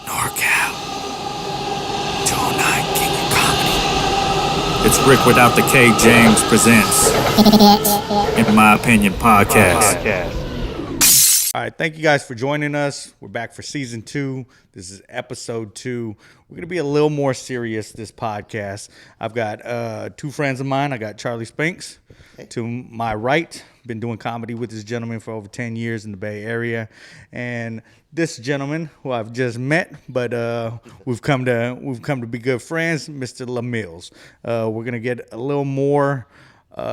NorCal, 209 King of Comedy. It's Rick without the K. James presents, in my opinion, podcast. All right, thank you guys for joining us. We're back for season 2. This is episode 2. We're going to be a little more serious this podcast. I've got two friends of mine. I got Charlie Spinks to my right. Been doing comedy with this gentleman for over 10 years in the Bay Area. And this gentleman, who I've just met, but we've come to be good friends, Mr. LaMills. We're going to get a little more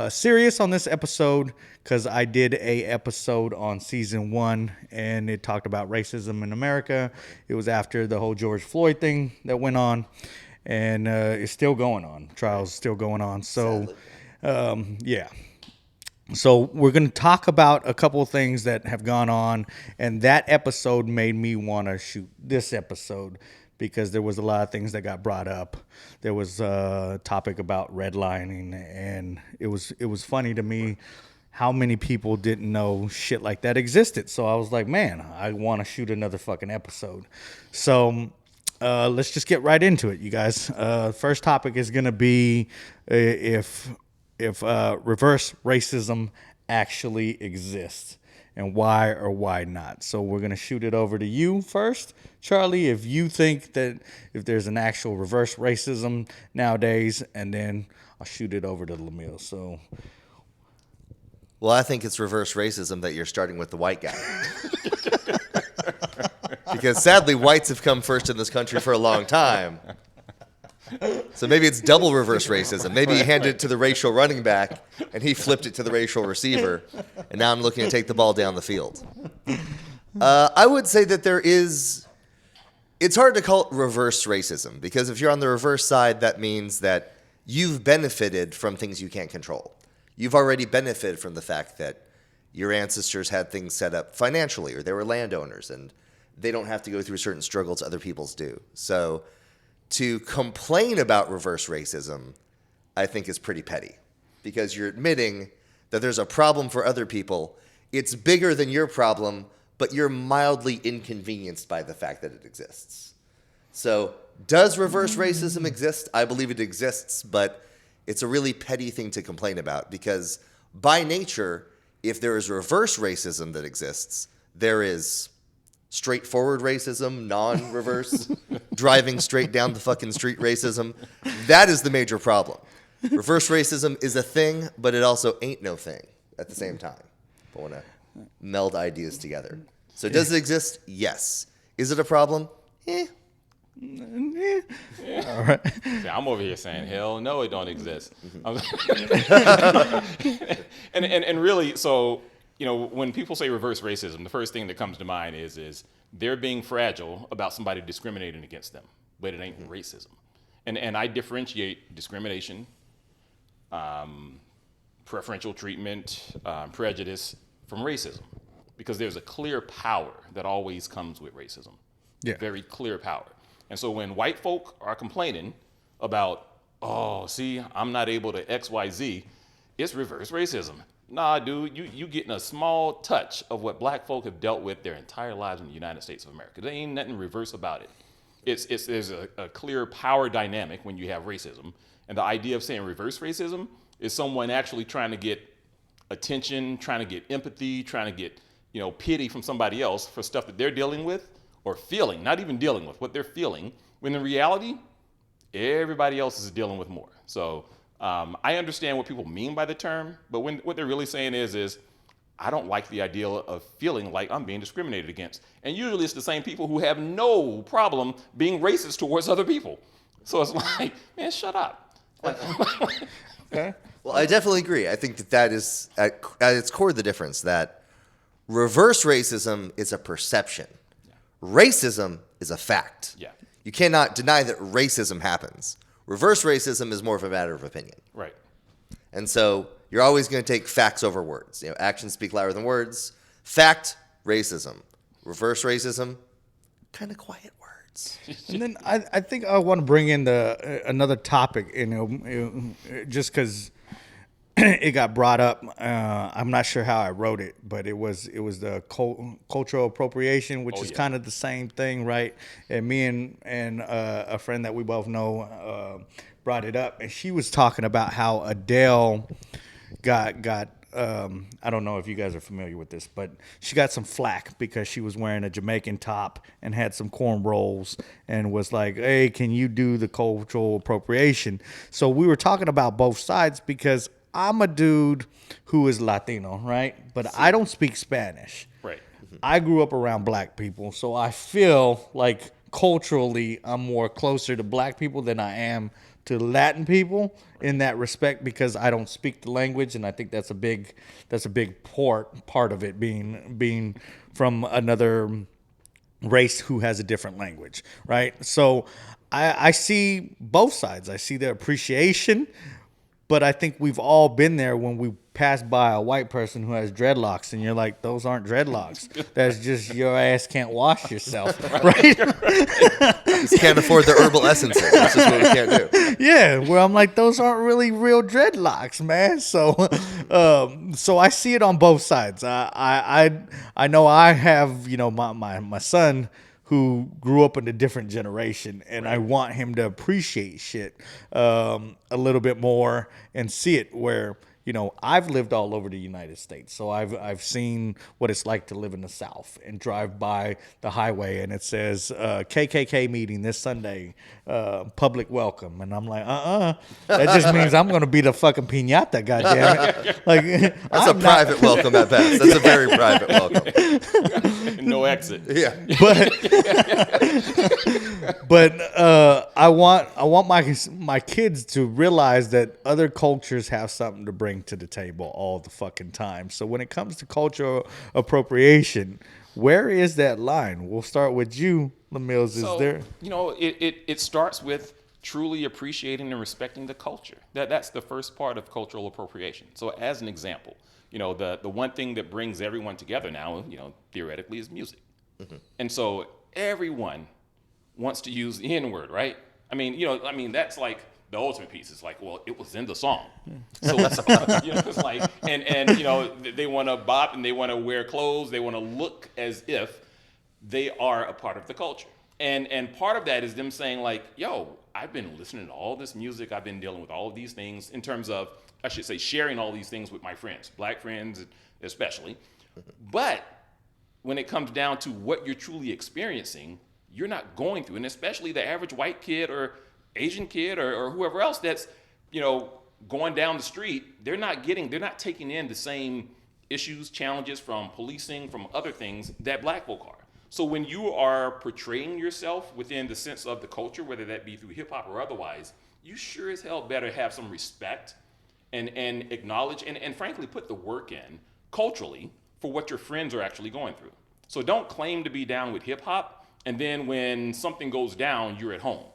serious on this episode because I did a episode on season 1 and it talked about racism in America. It was after the whole George Floyd thing that went on, and it's still going on. Trial's still going on. So, yeah. So we're going to talk about a couple of things that have gone on, and that episode made me want to shoot this episode because there was a lot of things that got brought up. There was a topic about redlining, and it was funny to me how many people didn't know shit like that existed. So I was like, man, I want to shoot another fucking episode. So let's just get right into it, you guys. First topic is going to be if reverse racism actually exists and why or why not. So we're going to shoot it over to you first, Charlie, if you think that if there's an actual reverse racism nowadays, and then I'll shoot it over to LaMille. So, well, I think it's reverse racism that you're starting with the white guy. Because sadly, whites have come first in this country for a long time. So maybe it's double reverse racism. Maybe he handed it to the racial running back, and he flipped it to the racial receiver, and now I'm looking to take the ball down the field. I would say that it's hard to call it reverse racism, because if you're on the reverse side, that means that you've benefited from things you can't control. You've already benefited from the fact that your ancestors had things set up financially, or they were landowners, and they don't have to go through certain struggles other people's do. So to complain about reverse racism, I think is pretty petty, because you're admitting that there's a problem for other people. It's bigger than your problem, but you're mildly inconvenienced by the fact that it exists. So does reverse racism exist? I believe it exists, but it's a really petty thing to complain about, because by nature, if there is reverse racism that exists, there is straightforward racism, non-reverse, driving straight down the fucking street racism. That is the major problem. Reverse racism is a thing, but it also ain't no thing at the same time. I want to meld ideas together. So does it exist? Yes. Is it a problem? all right. Yeah, I'm over here saying, hell no, it don't exist. and really, so, you know, when people say reverse racism, the first thing that comes to mind is they're being fragile about somebody discriminating against them, but it ain't racism. And I differentiate discrimination, preferential treatment, prejudice from racism, because there's a clear power that always comes with racism. Yeah. Very clear power. And so when white folk are complaining about, oh, see, I'm not able to X, Y, Z, it's reverse racism. Nah, dude, you getting a small touch of what black folk have dealt with their entire lives in the United States of America. There ain't nothing reverse about it. There's a clear power dynamic when you have racism. And the idea of saying reverse racism is someone actually trying to get attention, trying to get empathy, trying to get, you know, pity from somebody else for stuff that they're dealing with or feeling, not even dealing with, what they're feeling, when in reality, everybody else is dealing with more. So I understand what people mean by the term, but what they're really saying is I don't like the idea of feeling like I'm being discriminated against. And usually it's the same people who have no problem being racist towards other people. So it's like, man, shut up. Okay. Well, I definitely agree. I think that is at its core the difference, that reverse racism is a perception. Yeah. Racism is a fact. Yeah. You cannot deny that racism happens. Reverse racism is more of a matter of opinion. Right. And so you're always going to take facts over words. You know, actions speak louder than words. Fact, racism. Reverse racism, kind of quiet words. And then I think I want to bring in another topic, just because it got brought up. I'm not sure how I wrote it, but it was the cultural appropriation, which is kind of the same thing, right? And me and a friend that we both know brought it up, and she was talking about how Adele got I don't know if you guys are familiar with this, but she got some flack because she was wearing a Jamaican top and had some corn rolls and was like, hey, can you do the cultural appropriation? So we were talking about both sides because I'm a dude who is Latino, right? But I don't speak Spanish. Right. I grew up around black people, so I feel like culturally I'm more closer to black people than I am to Latin people in that respect because I don't speak the language, and I think that's a big part of it being from another race who has a different language, right? So I see both sides. I see the appreciation, but I think we've all been there when we pass by a white person who has dreadlocks, and you're like, those aren't dreadlocks. That's just your ass can't wash yourself, right? Just can't afford the herbal essences. That's just what we can't do. Yeah, where I'm like, those aren't really real dreadlocks, man. So I see it on both sides. I know I have, my son who grew up in a different generation, and I want him to appreciate shit a little bit more and see it where, I've lived all over the United States, so I've seen what it's like to live in the South and drive by the highway and it says KKK meeting this Sunday, public welcome, and I'm like, that just means I'm gonna be the fucking piñata, goddammit. Like That's a private welcome at best. That's a very private welcome. No exit. Yeah. But I want my kids to realize that other cultures have something to bring to the table all the fucking time. So when it comes to cultural appropriation, where is that line? We'll start with you, LaMills. Is there? It starts with truly appreciating and respecting the culture. That's the first part of cultural appropriation. So as an example, the one thing that brings everyone together now, theoretically, is music. Mm-hmm. And so everyone wants to use the N-word, right? I mean, that's like the ultimate piece. It's like, well, it was in the song. So it's like, and they want to bop and they want to wear clothes. They want to look as if they are a part of the culture. And part of that is them saying like, yo, I've been listening to all this music. I've been dealing with all of these things in terms of, I should say, sharing all these things with my friends, black friends especially. But when it comes down to what you're truly experiencing, you're not going through, and especially the average white kid or Asian kid or whoever else that's, going down the street, they're not taking in the same issues, challenges from policing, from other things that black folk are. So when you are portraying yourself within the sense of the culture, whether that be through hip hop or otherwise, you sure as hell better have some respect and acknowledge and frankly put the work in culturally for what your friends are actually going through. So don't claim to be down with hip hop, and then when something goes down, you're at home.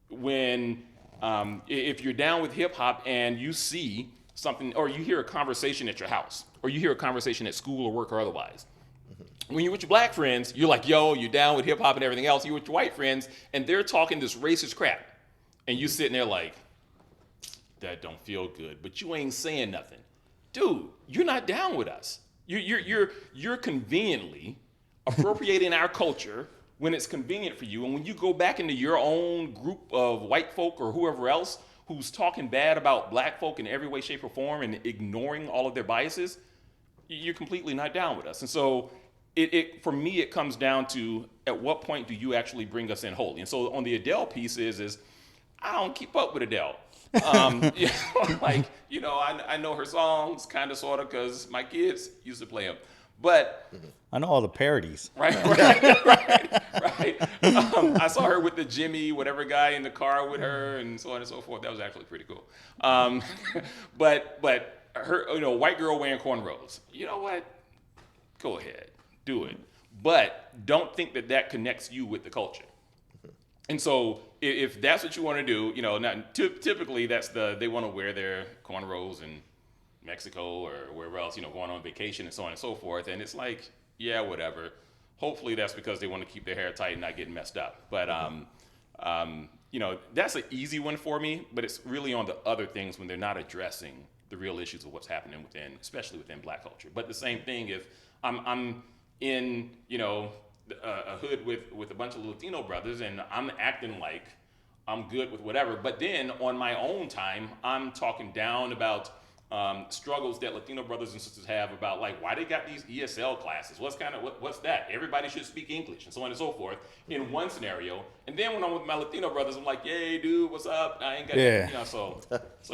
When if you're down with hip hop and you see something, or you hear a conversation at your house, or you hear a conversation at school or work or otherwise, when you're with your black friends, you're like, yo, you're down with hip hop and everything else. You're with your white friends, and they're talking this racist crap, and you sitting there like, that don't feel good, but you ain't saying nothing, dude. You're not down with us. You're conveniently appropriating our culture when it's convenient for you, and when you go back into your own group of white folk or whoever else who's talking bad about black folk in every way, shape, or form and ignoring all of their biases, you're completely not down with us. And so it for me, it comes down to, at what point do you actually bring us in wholly? And so on the Adele piece is I don't keep up with Adele. I know her songs kind of, sort of, because my kids used to play them. But I know all the parodies. Right. I saw her with the Jimmy, whatever guy in the car with her, and so on and so forth. That was actually pretty cool. But her, white girl wearing cornrows. You know what? Go ahead, do it. But don't think that connects you with the culture. And so if that's what you want to do, typically they want to wear their cornrows in Mexico or wherever else, going on vacation and so on and so forth. And it's like, yeah, whatever. Hopefully that's because they want to keep their hair tight and not getting messed up. But, that's an easy one for me, but it's really on the other things when they're not addressing the real issues of what's happening within, especially within Black culture. But the same thing, if I'm in, a hood with a bunch of Latino brothers, and I'm acting like I'm good with whatever, but then on my own time, I'm talking down about struggles that Latino brothers and sisters have about, like, why they got these ESL classes, what's that, everybody should speak English, and so on and so forth, in one scenario. And then when I'm with my Latino brothers, I'm like, yay, dude, what's up? I ain't got so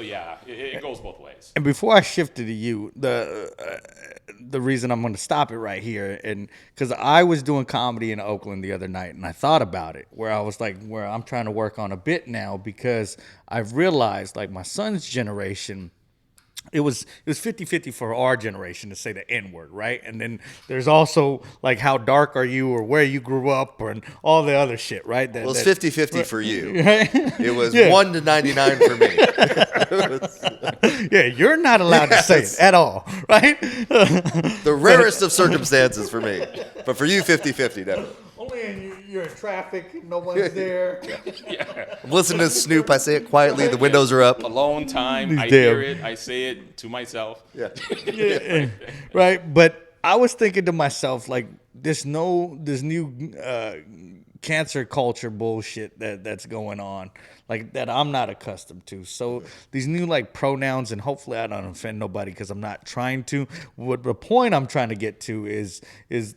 yeah, it goes both ways. And before I shifted to you, the reason I'm going to stop it right here, and because I was doing comedy in Oakland the other night, and I thought about it, where I was like, where I'm trying to work on a bit now, because I've realized, like, my son's generation, it was 50-50 for our generation to say the N-word, right? And then there's also, like, how dark are you, or where you grew up, and all the other shit, right? Well, it's 50-50 for you. Right? It was 1 to 99 for me. Yeah, you're not allowed to say it at all, right? The rarest of circumstances for me. But for you, 50-50, definitely. Only you're in traffic, no one's there. I'm listening to Snoop. I say it quietly. The windows are up. Alone time. I Damn. hear it. I say it to myself. Yeah. Yeah, right. But I was thinking to myself, like, this new cancer culture bullshit that's going on, like, that I'm not accustomed to. So these new, like, pronouns, and hopefully I don't offend nobody because I'm not trying to. What the point I'm trying to get to is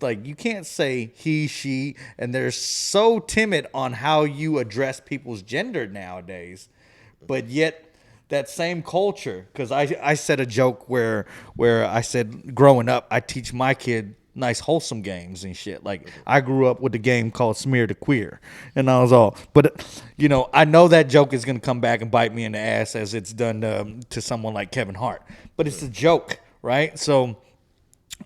like, you can't say he, she, and they're so timid on how you address people's gender nowadays. But yet that same culture, because I said a joke where I said, growing up, I teach my kid nice wholesome games and shit. Like, I grew up with a game called Smear the Queer, and I was all, but I know that joke is gonna come back and bite me in the ass, as it's done to someone like Kevin Hart, but it's a joke, right? So,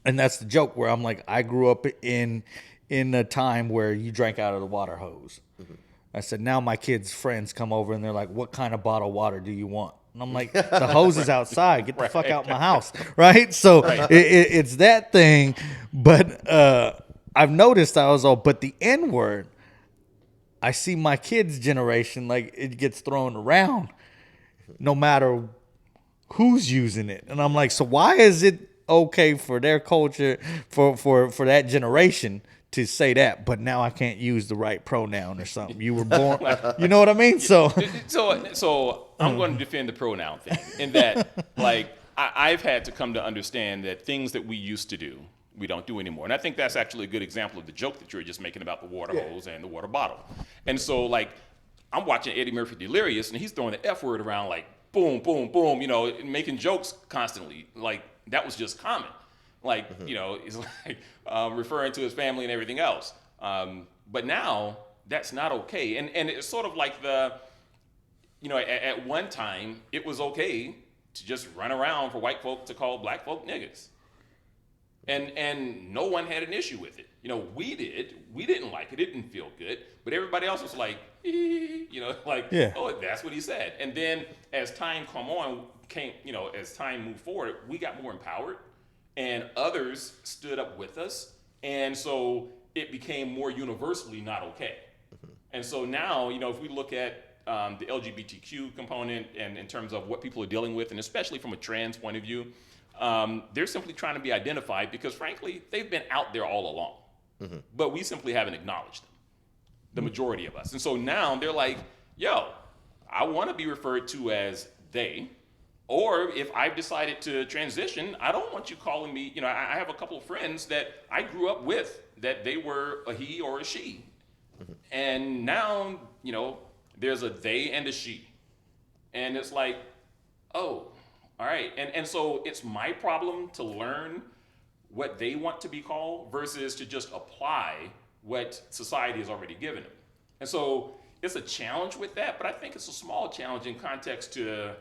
and that's the joke, where I'm like, I grew up in a time where you drank out of the water hose. I said, now my kids' friends come over and they're like, what kind of bottled water do you want? And I'm like, the hose is outside. Get the fuck out my house, right? So it's that thing. But I've noticed, but the N-word, I see my kids' generation, like, it gets thrown around no matter who's using it. And I'm like, so why is it okay for their culture, for that generation to say that, but now I can't use the right pronoun or something? You were born, you know what I mean? So I'm going to defend the pronoun thing, in that, like, I've had to come to understand that things that we used to do, we don't do anymore. And I think that's actually a good example of the joke that you were just making about the water hose and the water bottle. And so, like, I'm watching Eddie Murphy Delirious, and he's throwing the F word around, like, boom, boom, boom, making jokes constantly. Like, that was just common. Like, he's like referring to his family and everything else. But now that's not okay. And it's sort of like at one time, it was okay to just run around for white folk to call black folk niggas. And no one had an issue with it. We did. We didn't like it. It didn't feel good. But everybody else was like, oh, that's what he said. And then as time as time moved forward, we got more empowered. And others stood up with us, and so it became more universally not okay. And so now, if we look at the LGBTQ component, and in terms of what people are dealing with, and especially from a trans point of view, they're simply trying to be identified because, frankly, they've been out there all along. But we simply haven't acknowledged them, the majority of us. And so now they're like, yo, I want to be referred to as they. Or if I've decided to transition, I don't want you calling me, I have a couple of friends that I grew up with that they were a he or a she. And now, there's a they and a she. And it's like, oh, all right. And so it's my problem to learn what they want to be called versus to just apply what society has already given them. And so it's a challenge with that, but I think it's a small challenge in context to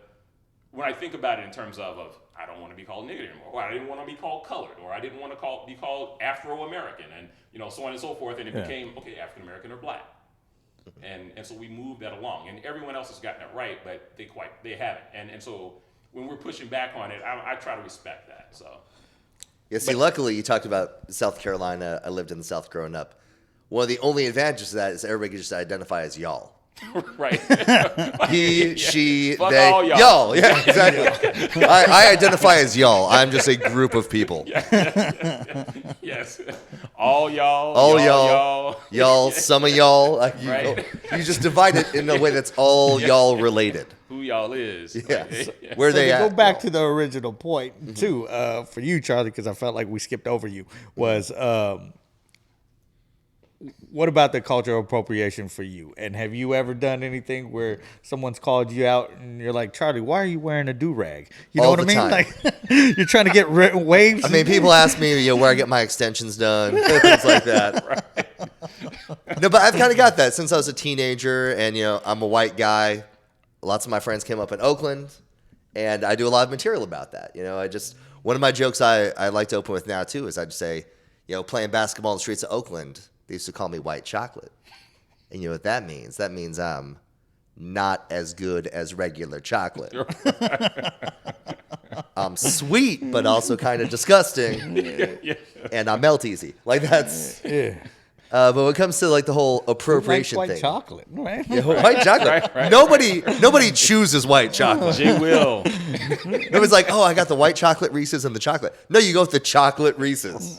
when I think about it in terms of I don't want to be called nigger anymore, or I didn't want to be called colored, or I didn't want to be called Afro-American, and so on and so forth, and it became, okay, African-American or black. And so we moved that along, and everyone else has gotten it right, but they haven't. And so when we're pushing back on it, I try to respect that. So. Yeah, see, luckily you talked about South Carolina. I lived in the South growing up. One of the only advantages of that is everybody can just identify as y'all. Right. He, she, Fuck they, all y'all. Yeah, exactly. I identify as y'all. I'm just a group of people. Yes. All y'all. All y'all. y'all, some of y'all. Right. You just divide it in a way that's all y'all related. Who y'all is. Yeah. Like, Where So they to at? go back to the original point too, for you, Charlie, because I felt like we skipped over you, was what about the cultural appropriation for you? And have you ever done anything where someone's called you out and you're like, Charlie, why are you wearing a do-rag? You know All what I the mean? time. Like you're trying to get waves. I mean, people ask me, where I get my extensions done, things like that. No, but I've kind of got that since I was a teenager, and I'm a white guy. Lots of my friends came up in Oakland, and I do a lot of material about that. One of my jokes I like to open with now too is I just say, playing basketball in the streets of Oakland, they used to call me white chocolate. And you know what that means? That means I'm not as good as regular chocolate. I'm sweet, but also kind of disgusting. And I melt easy. Like that's. Yeah. But when it comes to like the whole appropriation White thing. chocolate, right? Yeah, white chocolate. Right. Nobody chooses white chocolate. J. Will. Nobody's like, oh, I got the white chocolate Reese's and the chocolate. No, you go with the chocolate Reese's.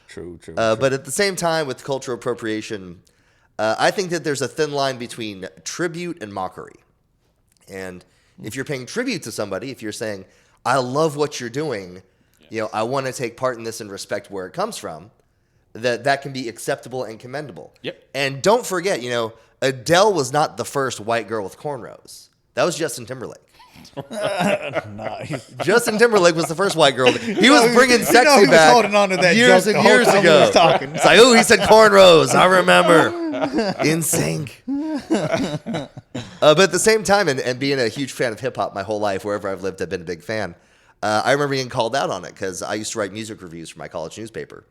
True. But at the same time, with cultural appropriation, I think that there's a thin line between tribute and mockery. And if you're paying tribute to somebody, if you're saying, I love what you're doing, I want to take part in this and respect where it comes from, that can be acceptable and commendable. Yep. And don't forget, Adele was not the first white girl with cornrows. That was Justin Timberlake. Nice. Justin Timberlake was the first white girl. He was bringing sexy he was back holding on to that years joke and the whole years time we ago. was talking. It's like, oh, he said cornrows. I remember. In sync. But at the same time, and being a huge fan of hip hop my whole life, wherever I've lived, I've been a big fan. I remember getting called out on it because I used to write music reviews for my college newspaper.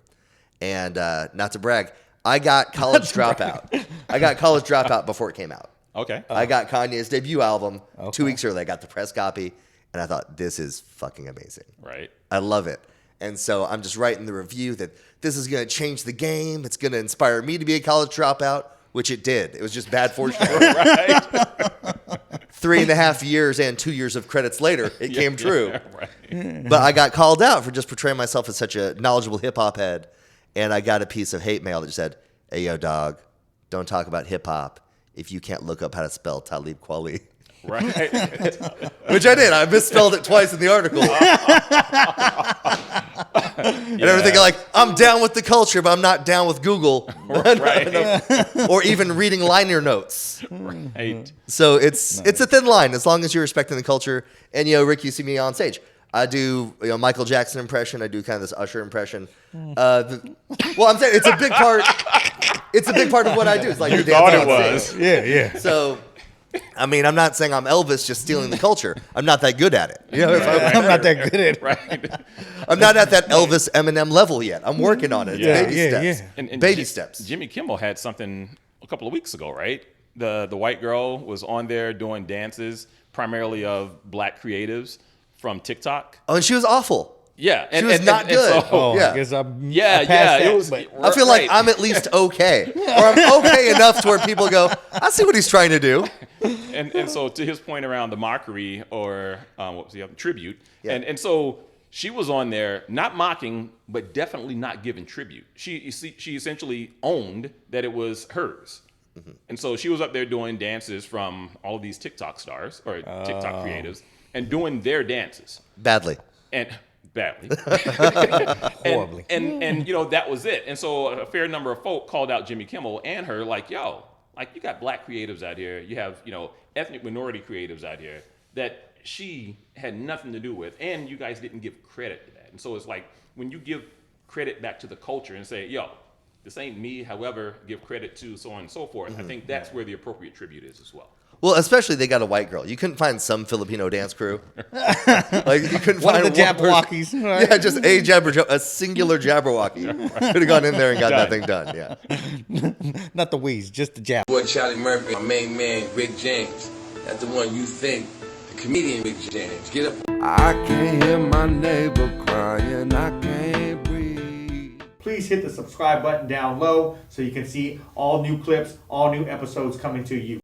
And not to brag, I got College Dropout. I got College Dropout before it came out. Okay. I got Kanye's debut album 2 weeks early. I got the press copy, and I thought, this is fucking amazing. Right. I love it. And so I'm just writing the review that this is going to change the game. It's going to inspire me to be a college dropout, which it did. It was just bad fortune. Right. 3.5 years and 2 years of credits later, it came true. Right. But I got called out for just portraying myself as such a knowledgeable hip-hop head, and I got a piece of hate mail that said, hey, yo, dog, don't talk about hip-hop if you can't look up how to spell Talib Kweli. Right. Which I did. I misspelled it twice in the article. And everything like, I'm down with the culture, but I'm not down with Google. Right. Or even reading liner notes. Right. So it's a thin line as long as you're respecting the culture. And, Rick, you see me on stage. I do Michael Jackson impression. I do kind of this Usher impression. Well, I'm saying it's a big part. It's a big part of what I do. It's like You dance thought on it was. stage. Yeah. So, I mean, I'm not saying I'm Elvis just stealing the culture. I'm not that good at it. I'm not that good at it. Right. I'm not at that Elvis Eminem level yet. I'm working on it. It's Yeah. baby steps. And Baby steps. Jimmy Kimmel had something a couple of weeks ago, right? The white girl was on there doing dances, primarily of black creatives from TikTok. Oh, and she was awful. Yeah, She was not good. Oh, Yeah. I guess I Yeah, passed yeah, that, it was. but- I feel like right. I'm at least okay. Or I'm okay enough to where people go, I see what he's trying to do. And so to his point around the mockery or what was the other tribute, Yeah. and so she was on there not mocking, but definitely not giving tribute. She essentially owned that it was hers, and so she was up there doing dances from all of these TikTok stars or TikTok creatives and doing their dances Badly. and badly. Horribly. And that was it. And so a fair number of folk called out Jimmy Kimmel and her like, yo, like you got black creatives out here. You have, ethnic minority creatives out here that she had nothing to do with. And you guys didn't give credit to that. And so it's like when you give credit back to the culture and say, yo, this ain't me, however, give credit to so on and so forth. I think that's where the appropriate tribute is as well. Well, especially they got a white girl. You couldn't find some Filipino dance crew. Like you couldn't One find of the one person. Jabberwockies. Right? Yeah, just a singular Jabberwocky. Could have gone in there and got that thing done. Yeah. Not the wheeze, just the jab. Boy, Charlie Murphy, my main man, Rick James. That's the one you think, the comedian Rick James. Get up. I can't hear my neighbor crying, I can't breathe. Please hit the subscribe button down low so you can see all new clips, all new episodes coming to you.